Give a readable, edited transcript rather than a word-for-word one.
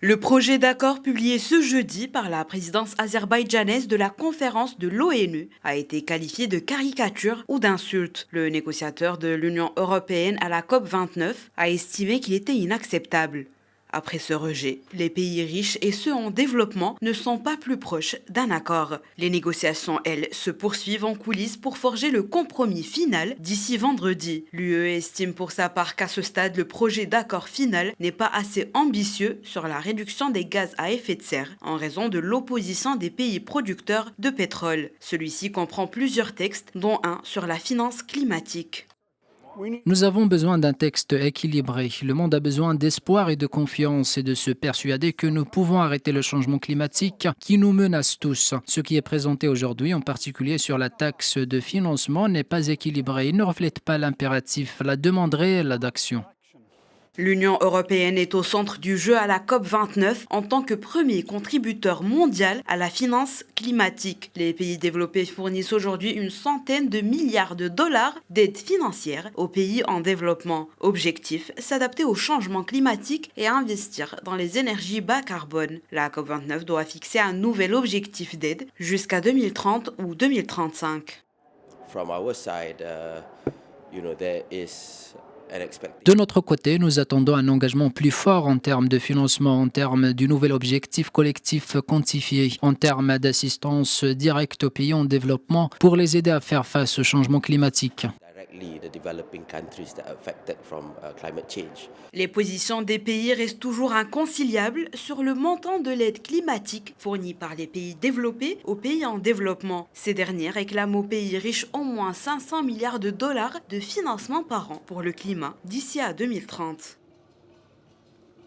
Le projet d'accord publié ce jeudi par la présidence azerbaïdjanaise de la conférence de l'ONU a été qualifié de caricature ou d'insulte. Le négociateur de l'Union européenne à la COP29 a estimé qu'il était inacceptable. Après ce rejet, les pays riches et ceux en développement ne sont pas plus proches d'un accord. Les négociations, elles, se poursuivent en coulisses pour forger le compromis final d'ici vendredi. L'UE estime pour sa part qu'à ce stade, le projet d'accord final n'est pas assez ambitieux sur la réduction des gaz à effet de serre en raison de l'opposition des pays producteurs de pétrole. Celui-ci comprend plusieurs textes, dont un sur la finance climatique. Nous avons besoin d'un texte équilibré. Le monde a besoin d'espoir et de confiance et de se persuader que nous pouvons arrêter le changement climatique qui nous menace tous. Ce qui est présenté aujourd'hui, en particulier sur la taxe de financement, n'est pas équilibré. Il ne reflète pas l'impératif, la demande réelle d'action. L'Union européenne est au centre du jeu à la COP29 en tant que premier contributeur mondial à la finance climatique. Les pays développés fournissent aujourd'hui une centaine de milliards de dollars d'aide financière aux pays en développement. Objectif, s'adapter au changement climatique et investir dans les énergies bas carbone. La COP29 doit fixer un nouvel objectif d'aide jusqu'à 2030 ou 2035. De notre côté, nous attendons un engagement plus fort en termes de financement, en termes du nouvel objectif collectif quantifié, en termes d'assistance directe aux pays en développement pour les aider à faire face au changement climatique. Les positions des pays restent toujours inconciliables sur le montant de l'aide climatique fournie par les pays développés aux pays en développement. Ces derniers réclament aux pays riches au moins 500 milliards de dollars de financement par an pour le climat d'ici à 2030.